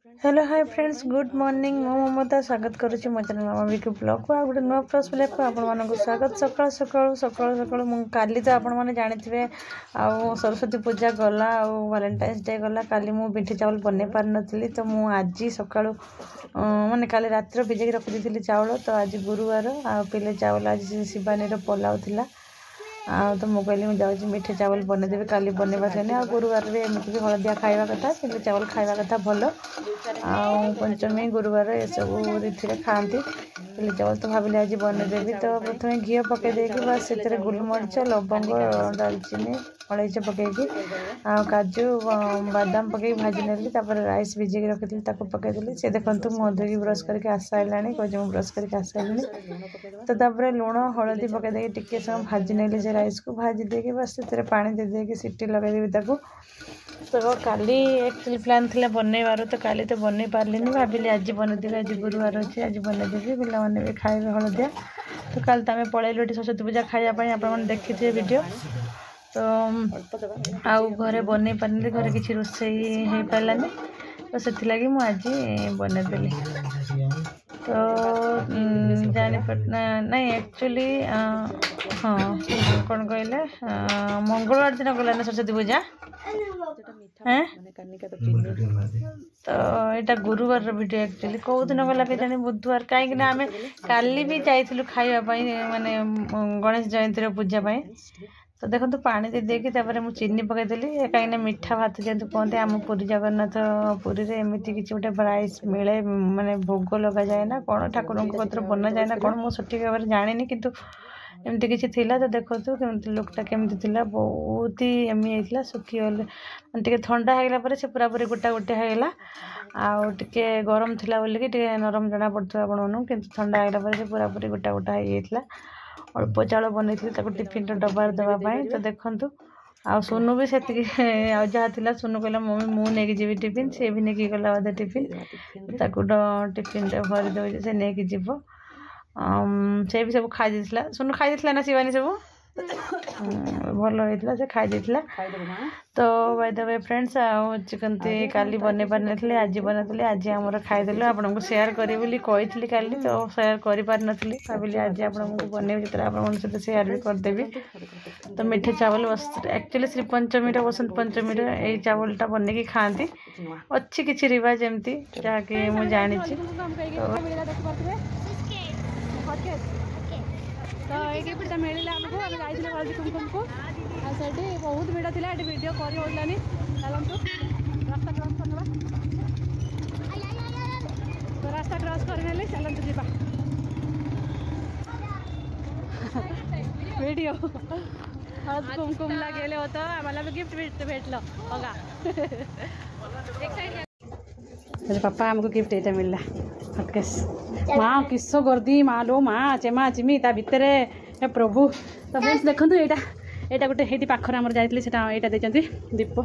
hello hi friends good morning मो ममता स्वागत करुच्ची मो चैनल मामा विकी ब्लॉग को गोटे नुआ फ्रेश ब्लॉग को आपको स्वागत सकाल सकाल सकाल सकाल काली तो आपण मैंने जानी आउ सरस्वती पूजा गला आउ वैलेंटाइन्स डे गला काली मु पिठी चावल बन पार नी तो मु आज सकाळु माने काली रात्र भिजेक रखी दी चावल तो आज गुरुवार आ पिले चावल आज शिवानी पोलाव थिला तो मुझे कहली मुझे मिठे चावल बनईदेवी काली बन पारे आ गुरुवार में एमती भी हलदिया खावा कथा पिले चावल खावा कथा भल आ पंचमी गुरुवार ये सब रीति खाती पिले चावल तो भाविले आज बनईदेवी तो प्रथम घी पकई देकी बस से गोलमरीच लवंग दालचीनी अलैच पकईकी आ काजू बादाम पकई भाजी नेली राइस भिजेक रखी पकईदेली से देखते मुँह धोकी ब्रश करके आसाला कहे ब्रश करके आसानी तो लुण हलदी पकई देकी टिके समय भाजी नेली से राइस को भाजी देके बस से पानी दे देके सीटी लगेदेवी ताको तो काली एक्चुअली प्लान थी बनईबार तो काली तो बनई पार्ली भाविली आज बनईदेवी आज गुरुवार अच्छे आज बनईदेवी पे भी खाए हलदिया तो काल तो आम पलैलु सरस्वती पूजा खायापी आपने देखी वीडियो तो आउ घरे बनई पारे घरे किसी रोसई हो पारानी तो से लगी मुझे आज बनईदेली तो जानीपना नहीं एक्चुअली हाँ कौन कहले मंगलवार दिन गला ना सरस्वती पूजा तो यहाँ गुरुवार वीडियो एक्चुअली कौ दिन गला के जानी बुधवार कहीं आम काली भी जाइलु खावाई माने गणेश जयंती पूजापाई तो देखो तो पानी दे देकी मुझे चीनी पकईदेली कहीं मीठा भात जेहतु कहते आम पुरी जगन्नाथ पुरी रे एमती किसी गोटे प्राइस मिले माने भोग लगा जाए ना कौन ठाकुर पत्र बना जाए ना कौन मुझे सठिक भाव में जानी कितु एमती किसी थिला तो देखो केमती लुकटा केमती थिला बहुत ही एमी होता सुखीगले टे ठंडा होगा से पूरा पूरी गोटा गोटे होगा आउ टे गरम थिला बोलिकी टे नरम जना पड़ता आपन कि ठंडा होगा से पूरा पूरी गोटा गोटा होता अल्प चाउल बनई टिफिन डबार देवाई तो देखु आ सोनू भी से जहाँ थी सोनू कहला मम्मी मु नहीं जी टिफिन सी भी नहीं गला बोधे टिफिन टिफिन भरी दे से नहीं जीव से भी सब खाई सोनू खाई ना शिवानी सब भल होता से खाई तो by the way friends chicken काली बन पार नी आज बनई आज आम खाईदेलु आपको सेयार करी कही काली तो सेयार कर पार नी भाविली आज आपको बनई जो आप सहित सेयार भी करदेवी तो मिठे चावल बस एक्चुअली श्री पंचमी बसंत पंचमी यही चावलटा बनई खाती अच्छी किसी रिवाज एमती जहाँकि मुझे जानी तो ये गिफ्टा मिलला आमको आम जाइए हल्दी कुमकुम को आठी बहुत भिड़ थी वीडियो कर होलानी चलतु रास्ता क्रॉस करना तो रास्ता क्रॉस करने चलतु जीवा वीडियो हल्दी कुमकुम लगे होता आम्हाला भी गिफ्ट भेटल बघा पापा आमको गिफ्ट ये मिलला हटकेस माँ किस गर्दी माँ लो माँ चेमा चिमी ता भितर हे प्रभु तो फ्रेंड्स देखो यहाँ गोटे ये पाखर आम जाइए यहाँ देखते दीप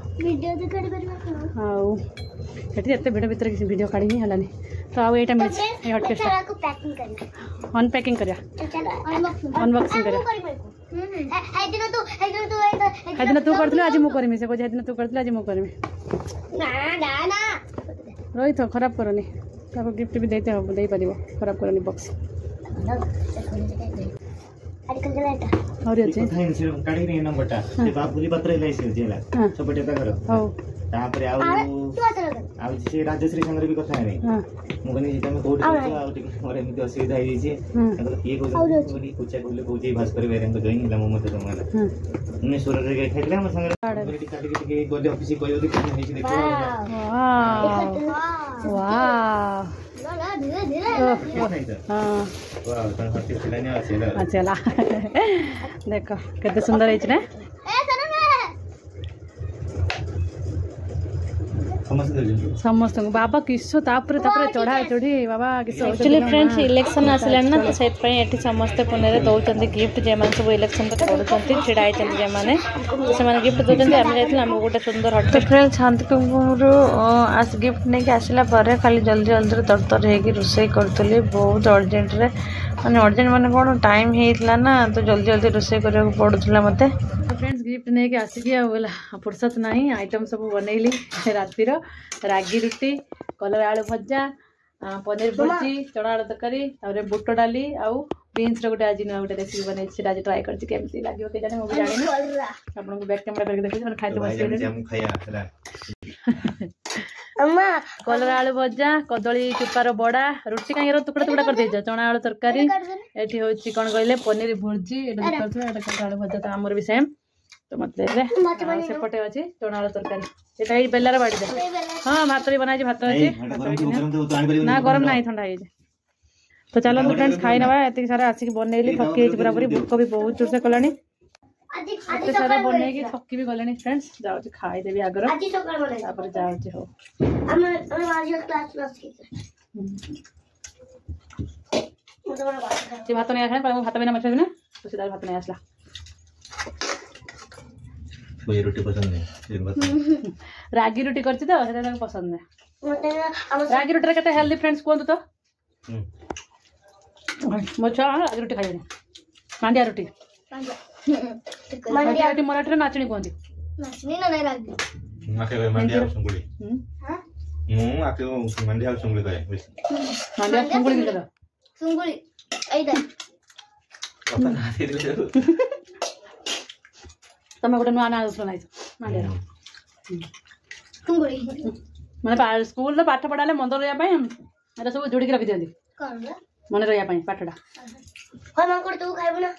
आते भिड़ भितर किसी भिड काढ़ी है तो आउ यहाँ मिली हटकेस अनपैकिंग कर अनबॉक्सिंग कर तू कर आज मुझे से दिन तू कर आज मुझे रही तो खराब करनी गिफ्ट भी देते हो दे पार खराब करनी बॉक्स और अच्छे काढी नंबरटा से बाबूली पत्र लाइसेंस जेला सबटे ताकर हो तापर आउ से राजश्री संगे भी कथा है मु कनी जे तमे कोड आ और एमती असुविधा है जे ये कोनी पूछा कोले पूजे भास्कर बेरंग जॉइन ला ममत तमाला ने सुरर रे खाइला हम संगे काटी के गोदे ऑफिस कोयो देखि नहीं देखो वाह चला देखो केते सुंदर है समस्त बाबा किस चढ़ा चढ़ी बाबा एक्चुअली फ्रेंड्स इलेक्शन आसला ना तो से समस्ते पुणे दौरान गिफ्ट जो सब इलेक्शन तो करुँच छिड़ा से गिफ्ट दौरान आम जाइए गोटे सुंदर हट फ्रेंड्स शांति कुमकुमरू गिफ्ट नहीं आसला खाली जल्दी जल्दी तरतर हो रोसे करी बहुत अर्जेंट मैंने अर्जेंट मैंने कौन टाइम होता ना तो जल्दी जल्दी रोषे करा पड़ूला मत फ्रेंड्स गिफ्ट नहीं कि आसिकी बोला फुर्सत नहीं आइटम सब बनैली रातिर रागी रुटी कलर आलू भजा पनीर भुर्जी चना आलू तरकारी बुट डाली आउ बीन्स गोटे आज नुआ गोटे रेसिपी बनई आज ट्राए करमती लगे के जाने मुझे जानी आपको बैक कैमेरा करके देखिए खाई कलर आलू भजा कदली चुपार बड़ा रुटी कहीं टुकड़ा टुकड़ा कर दीजिए चना आलू तरकारी ये हूँ कौन कहले पनीर भुर्जी कलर आलू भजा तो आमर भी सेम तो मतलब सेपटे अच्छी चना आलू तरकारी ये बेलार बाड़ी दे हाँ भात भी बनाई भात अच्छी ना गरम ना ठंडा हो तो चलो फ्रेंड्स खाई नवा ये सारा आसिक बनैली थकी पूरा पूरी भूख भी बहुत जोर से कलानी एत सारा बनई थकी भी गले फ्रेंड्स जाऊँ खाईदेवी आगर जाऊँ हो भात नहीं आसा भात बिना मछली ना तो सीधा भात नहीं आसला रोटी पसंद नहीं रागी रुटी करती तो से पसंद नहीं रागी रुटी केते हेल्दी फ्रेंड्स कहतु तो मो छुआ रागी रुटी खाइबे मांडिया रुटी मांडिया रुटी मराठी नाचनी कहती नाचनी ना नहीं रागी माके मांडिया संगुली मु आके मांडिया संगुली कहे मांडिया संगुली के संगुली ऐदा पता ना दे तमें गोटे नुआ ना सुनाई मांडिया संगुली मैंने स्कूल पाठ पढ़ाले मन रहा सब जोड़ी रखी दिखती मन रहा पाठटा तू खाइब ना